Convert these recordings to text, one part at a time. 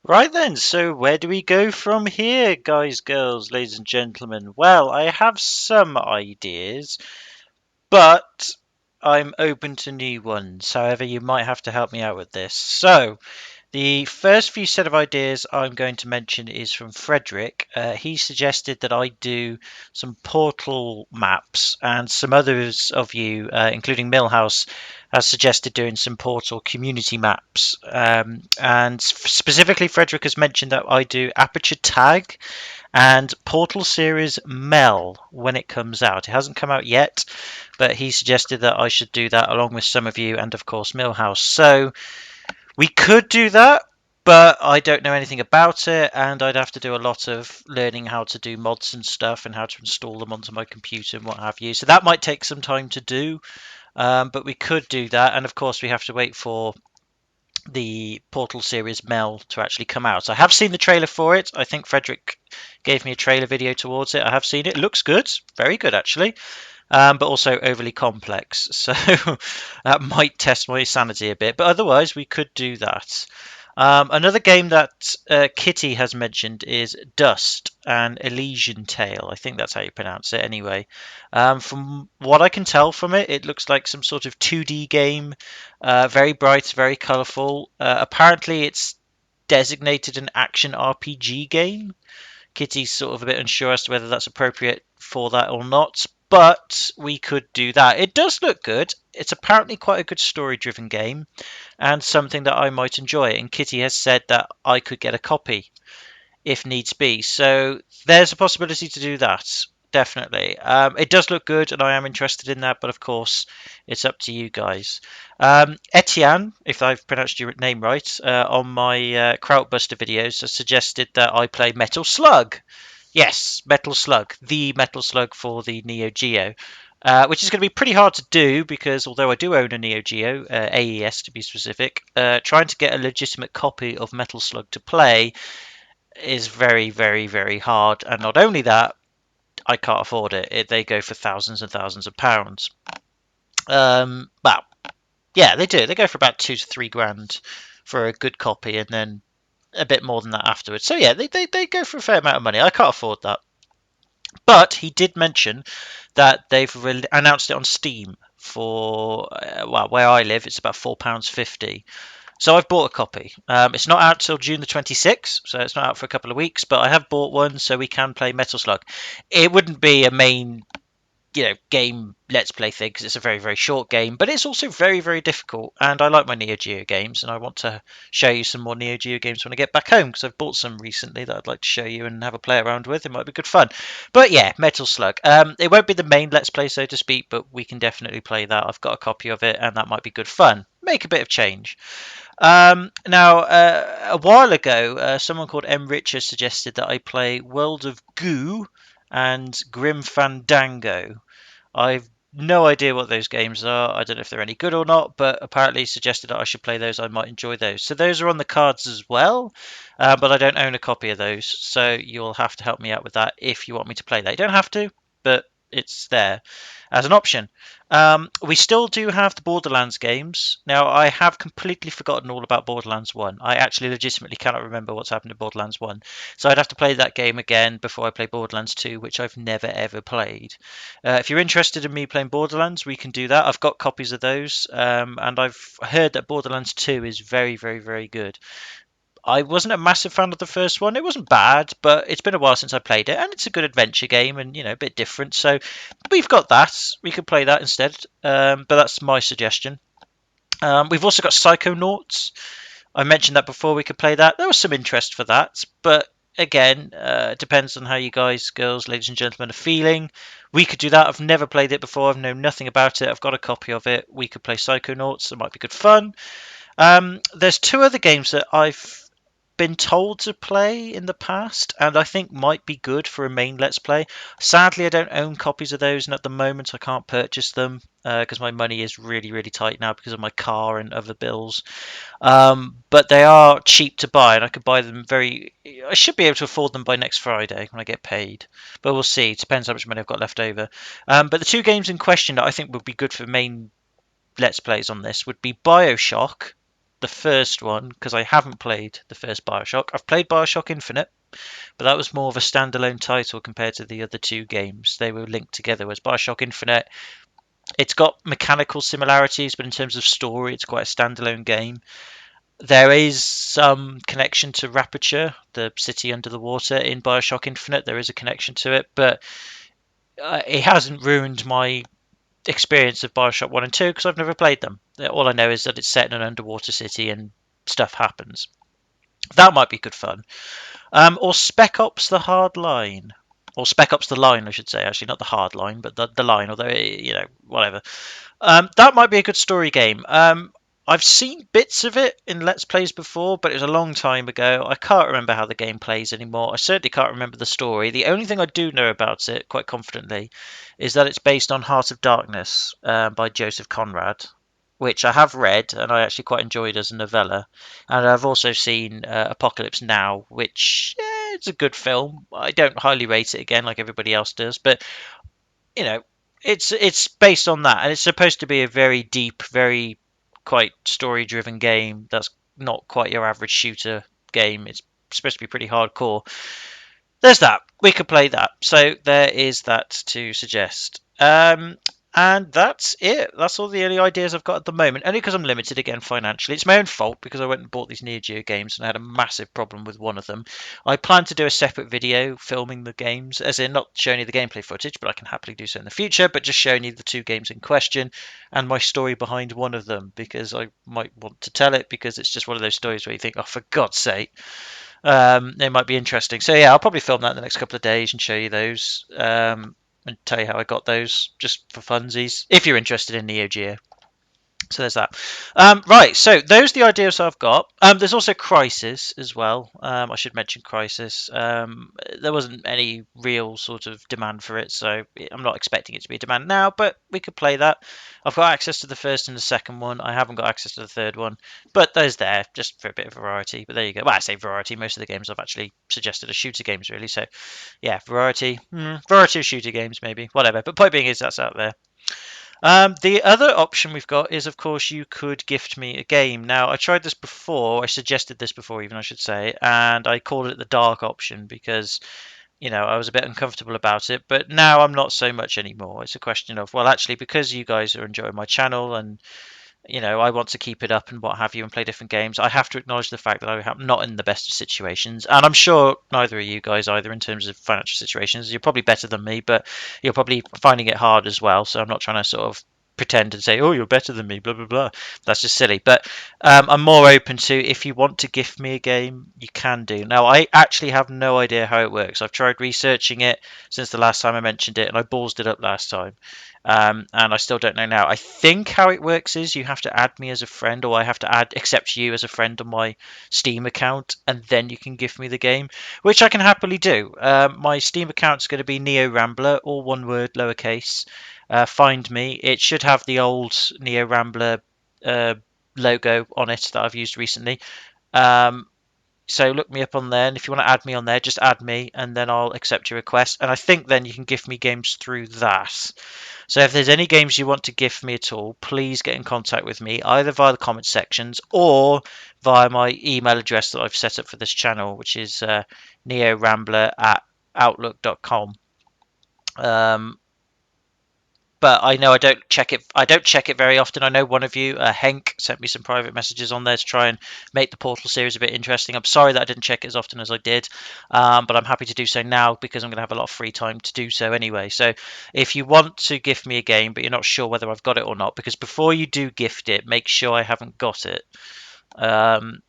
Right then, so where do we go from here, guys, girls, ladies and gentlemen? Well, I have some ideas, but I'm open to new ones. However, you might have to help me out with this. So, the first few set of ideas I'm going to mention is from Frederick. He suggested that I do some portal maps, and some others of you, including Millhouse, has suggested doing some portal community maps. And specifically, Frederick has mentioned that I do Aperture Tag and Portal Series Mel when it comes out. It hasn't come out yet, but he suggested that I should do that along with some of you and, of course, Millhouse. So we could do that, but I don't know anything about it, and I'd have to do a lot of learning how to do mods and stuff and how to install them onto my computer and what have you. So that might take some time to do, but we could do that. And of course, we have to wait for the Portal series Mel to actually come out. So I have seen the trailer for it. I think Frederick gave me a trailer video towards it. I have seen it. It looks good, very good actually, but also overly complex. So that might test my sanity a bit. But otherwise, we could do that. Another game that Kitty has mentioned is Dust and Elysian Tale. I think that's how you pronounce it anyway. From what I can tell from it, it looks like some sort of 2D game. Very bright, very colourful. Apparently, it's designated an action RPG game. Kitty's sort of a bit unsure as to whether that's appropriate for that or not, but we could do that. It does look good. It's apparently quite a good story driven game and something that I might enjoy. And Kitty has said that I could get a copy if needs be. So there's a possibility to do that. Definitely. It does look good, and I am interested in that. But of course, it's up to you guys. Etienne, if I've pronounced your name right, on my Krautbuster videos, has suggested that I play Metal Slug. Yes, Metal Slug, the Metal Slug for the Neo Geo, which is going to be pretty hard to do because although I do own a Neo Geo, AES to be specific, trying to get a legitimate copy of Metal Slug to play is very, very, very hard. And not only that, I can't afford it. They go for thousands and thousands of pounds. Well, yeah, they do. They go for about 2 to 3 grand for a good copy, and then a bit more than that afterwards. So yeah, they go for a fair amount of money. I can't afford that. But he did mention that they've announced it on Steam for well, where I live, it's about £4.50. So I've bought a copy. It's not out till June the 26th, so it's not out for a couple of weeks. But I have bought one, so we can play Metal Slug. It wouldn't be a main, game let's play thing because it's a very very short game, but it's also very very difficult. And I like my Neo Geo games, and I want to show you some more Neo Geo games when I get back home because I've bought some recently that I'd like to show you and have a play around with. It might be good fun. But yeah, Metal Slug. It won't be the main let's play so to speak, but we can definitely play that. I've got a copy of it, and that might be good fun. Make a bit of change. Now, a while ago, someone called M. Richard suggested that I play World of Goo and Grim Fandango. I've no idea what those games are. I don't know if they're any good or not, but apparently he suggested that I should play those. I might enjoy those. So those are on the cards as well, but I don't own a copy of those. So you'll have to help me out with that if you want me to play that. You don't have to, but it's there as an option. We still do have the Borderlands games. Now, I have completely forgotten all about Borderlands 1. I actually legitimately cannot remember what's happened to Borderlands 1. So I'd have to play that game again before I play Borderlands 2, which I've never ever played. If you're interested in me playing Borderlands, we can do that. I've got copies of those, and I've heard that Borderlands 2 is very, very, very good. I wasn't a massive fan of the first one. It wasn't bad, but it's been a while since I played it, and it's a good adventure game, and a bit different. So we've got that. We could play that instead. But that's my suggestion. We've also got Psychonauts. I mentioned that before. We could play that. There was some interest for that, but again, it depends on how you guys, girls, ladies and gentlemen, are feeling. We could do that. I've never played it before. I've known nothing about it. I've got a copy of it. We could play Psychonauts. It might be good fun. There's two other games that I've been told to play in the past, and I think might be good for a main Let's Play. Sadly, I don't own copies of those, and at the moment I can't purchase them because my money is really, really tight now because of my car and other bills. But they are cheap to buy, and I could buy them very. I should be able to afford them by next Friday when I get paid. But we'll see. It depends how much money I've got left over. But the two games in question that I think would be good for main Let's Plays on this would be Bioshock the first one because I haven't played the first Bioshock. I've played Bioshock Infinite, but that was more of a standalone title compared to the other two games. They were linked together. Whereas Bioshock Infinite, it's got mechanical similarities, but in terms of story, it's quite a standalone game. There is some connection to Rapture, the city under the water in Bioshock Infinite. There is a connection to it, but it hasn't ruined my experience of Bioshock 1 and 2 because I've never played them. All I know is that it's set in an underwater city and stuff happens. That might be good fun. Or Spec Ops: The Hard Line. Or Spec Ops: The Line, I should say. Actually, not the hard line, but the line, although, whatever. That might be a good story game. I've seen bits of it in Let's Plays before, but it was a long time ago. I can't remember how the game plays anymore. I certainly can't remember the story. The only thing I do know about it, quite confidently, is that it's based on Heart of Darkness by Joseph Conrad, which I have read and I actually quite enjoyed as a novella. And I've also seen Apocalypse Now, which it's a good film. I don't highly rate it again, like everybody else does, but you know, it's based on that, and it's supposed to be a very deep, very quite story-driven game. That's not quite your average shooter game. It's supposed to be pretty hardcore. There's that. We could play that. So there is that to suggest. And that's it. That's all the only ideas I've got at the moment. Only because I'm limited again financially. It's my own fault because I went and bought these Neo Geo games and I had a massive problem with one of them. I plan to do a separate video filming the games, as in not showing you the gameplay footage, but I can happily do so in the future, but just showing you the two games in question and my story behind one of them because I might want to tell it because it's just one of those stories where you think, oh, for God's sake. It might be interesting. So yeah, I'll probably film that in the next couple of days and show you those. And tell you how I got those just for funsies, if you're interested in Neo Geo. So there's that. Right, so those are the ideas I've got. There's also Crisis as well. I should mention Crisis. There wasn't any real sort of demand for it, so I'm not expecting it to be a demand now, but we could play that. I've got access to the first and the second one. I haven't got access to the third one, but those there just for a bit of variety. But there you go. Well, I say variety. Most of the games I've actually suggested are shooter games, really. So yeah, variety. Variety of shooter games, maybe. Whatever. But point being is that's out there. The other option we've got is, of course, you could gift me a game. Now, I tried this before. I suggested this before, even I should say, and I called it the dark option because, I was a bit uncomfortable about it. But now I'm not so much anymore. It's a question of, well, actually, because you guys are enjoying my channel and I want to keep it up and what have you and play different games. I have to acknowledge the fact that I'm not in the best of situations. And I'm sure neither of you guys either in terms of financial situations. You're probably better than me, but you're probably finding it hard as well. So I'm not trying to sort of pretend and say, oh, you're better than me, blah, blah, blah. That's just silly. But I'm more open to if you want to gift me a game, you can do. Now, I actually have no idea how it works. I've tried researching it since the last time I mentioned it, and I ballsed it up last time. And I still don't know now. I think how it works is you have to add me as a friend, or I have to accept you as a friend on my Steam account, and then you can gift me the game, which I can happily do. My Steam account is going to be Neo Rambler, all one word, lowercase. Find me. It should have the old Neo Rambler logo on it that I've used recently. So look me up on there, and if you want to add me on there, just add me, and then I'll accept your request. And I think then you can gift me games through that. So if there's any games you want to gift me at all, please get in contact with me, either via the comment sections or via my email address that I've set up for this channel, which is neorambler@outlook.com. But I know I don't check it. I don't check it very often. I know one of you, Henk, sent me some private messages on there to try and make the Portal series a bit interesting. I'm sorry that I didn't check it as often as I did, but I'm happy to do so now because I'm going to have a lot of free time to do so anyway. So if you want to gift me a game, but you're not sure whether I've got it or not, because before you do gift it, make sure I haven't got it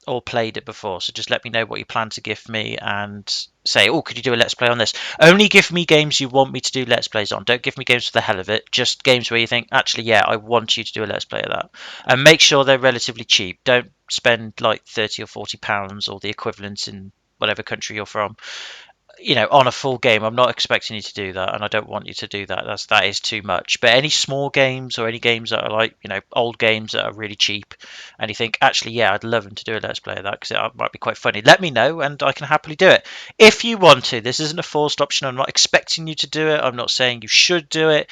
or played it before. So just let me know what you plan to gift me and say, oh, could you do a let's play on this? Only give me games you want me to do let's plays on. Don't give me games for the hell of it. Just games where you think, actually, yeah, I want you to do a let's play of that. And make sure they're relatively cheap. Don't spend like 30 or 40 pounds or the equivalent in whatever country you're from, on a full game. I'm not expecting you to do that, and I don't want you to do that. That is too much. But any small games or any games that are like, old games that are really cheap, and you think, actually, yeah, I'd love them to do a let's play of that because it might be quite funny. Let me know, and I can happily do it if you want to. This isn't a forced option. I'm not expecting you to do it. I'm not saying you should do it.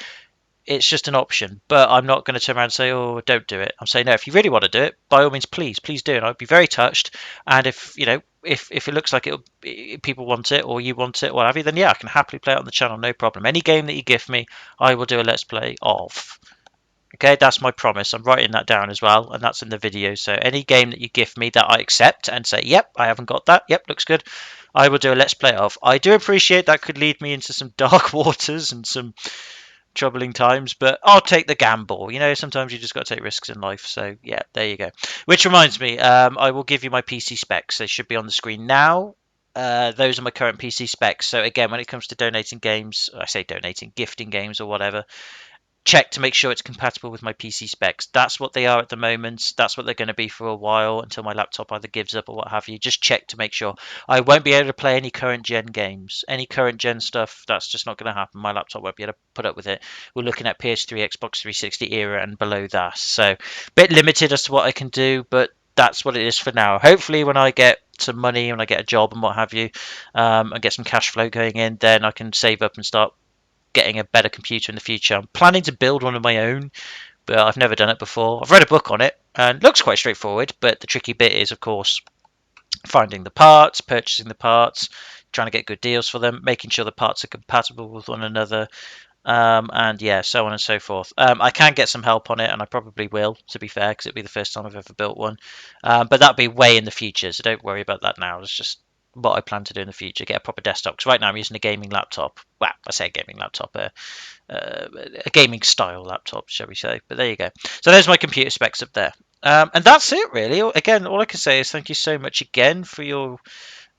it's just an option. But I'm not going to turn around and say, oh, don't do it. I'm saying, no, if you really want to do it, by all means, please do. And I'd be very touched. And if, if it looks like people want it or you want it or what have you, then yeah, I can happily play it on the channel, no problem. Any game that you gift me, I will do a let's play of. Okay, that's my promise. I'm writing that down as well, and that's in the video. So any game that you gift me that I accept and say, yep, I haven't got that. Yep, looks good. I will do a let's play of. I do appreciate that could lead me into some dark waters and some troubling times, but I'll take the gamble. Sometimes you just got to take risks in life. So yeah, there you go. Which reminds me, I will give you my PC specs. They should be on the screen now. Those are my current PC specs. So again, when it comes to donating games, I say donating, gifting games or whatever, check to make sure it's compatible with my PC specs. That's what they are at the moment. That's what they're going to be for a while until my laptop either gives up or what have you. Just check to make sure. I won't be able to play any current gen games. Any current gen stuff, that's just not going to happen. My laptop won't be able to put up with it. We're looking at PS3, Xbox 360 era and below that. So, a bit limited as to what I can do, but that's what it is for now. Hopefully, when I get some money, when I get a job and what have you, and get some cash flow going in, then I can save up and start getting a better computer in the future. I'm planning to build one of my own, but I've never done it before. I've read a book on it and it looks quite straightforward, but the tricky bit is, of course, finding the parts, purchasing the parts, trying to get good deals for them, making sure the parts are compatible with one another, and yeah, so on and so forth. I can get some help on it, and I probably will, to be fair, because it'll be the first time I've ever built one. But that'll be way in the future, so don't worry about that now. It's just what I plan to do in the future, get a proper desktop. Because right now I'm using a gaming laptop. Well, I say a gaming laptop, a gaming style laptop, shall we say. But there you go. So there's my computer specs up there. And that's it, really. Again, all I can say is thank you so much again for your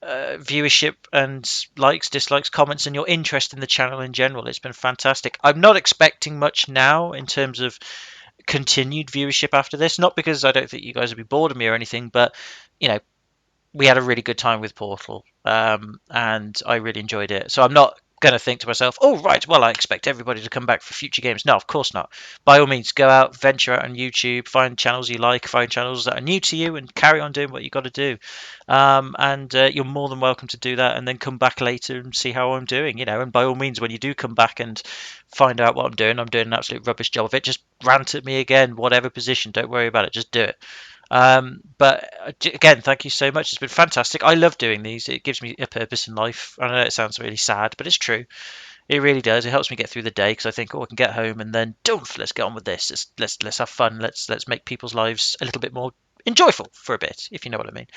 viewership and likes, dislikes, comments, and your interest in the channel in general. It's been fantastic. I'm not expecting much now in terms of continued viewership after this. Not because I don't think you guys will be bored of me or anything, but you know, we had a really good time with Portal, and I really enjoyed it. So I'm not going to think to myself, oh, right, well, I expect everybody to come back for future games. No, of course not. By all means, go out, venture out on YouTube, find channels you like, find channels that are new to you, and carry on doing what you got to do. And you're more than welcome to do that, and then come back later and see how I'm doing. And by all means, when you do come back and find out what I'm doing an absolute rubbish job of it, just rant at me again, whatever position. Don't worry about it. Just do it. But again, thank you so much. It's been fantastic. I love doing these. It gives me a purpose in life. I know it sounds really sad, but it's true. It really does. It helps me get through the day because I think, oh, I can get home and then, let's get on with this. Let's have fun. Let's make people's lives a little bit more enjoyable for a bit, if you know what I mean.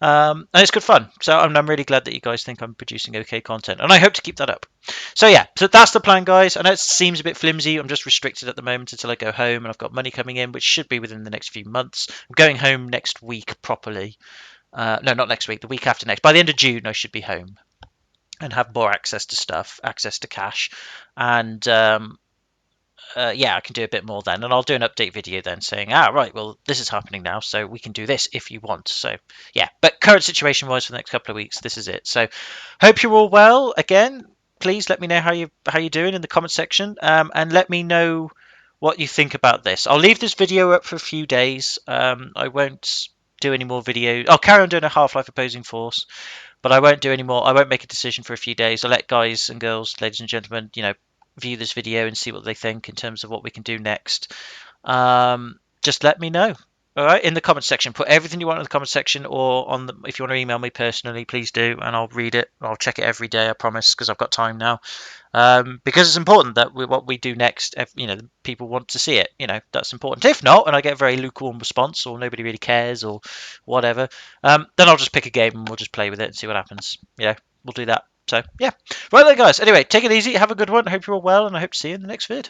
And it's good fun. So I'm really glad that you guys think I'm producing okay content, and I hope to keep that up. So yeah, so that's the plan, guys. I know it seems a bit flimsy. I'm just restricted at the moment until I go home, and I've got money coming in, which should be within the next few months. I'm going home next week properly. No, not next week. The week after next. By the end of June, I should be home and have more access to stuff, access to cash, and yeah, I can do a bit more then, and I'll do an update video then saying, right, well, this is happening now, so we can do this if you want. So yeah, but current situation wise for the next couple of weeks, this is it. So hope you're all well. Again, please let me know how you're doing in the comment section, and let me know what you think about this. I'll leave this video up for a few days. I won't do any more videos. I'll carry on doing a Half-Life Opposing Force, but I won't do any more. I won't make a decision for a few days. I'll let guys and girls, ladies and gentlemen, view this video and see what they think in terms of what we can do next. Just let me know. All right, in the comment section, put everything you want in the comment section, or if you want to email me personally, please do, and I'll read it. I'll check it every day, I promise, because I've got time now. Because it's important that what we do next, people want to see it. That's important. If not, and I get a very lukewarm response, or nobody really cares, or whatever, then I'll just pick a game and we'll just play with it and see what happens. We'll do that. So yeah, right there, guys. Anyway, take it easy. Have a good one. I hope you're all well, and I hope to see you in the next vid.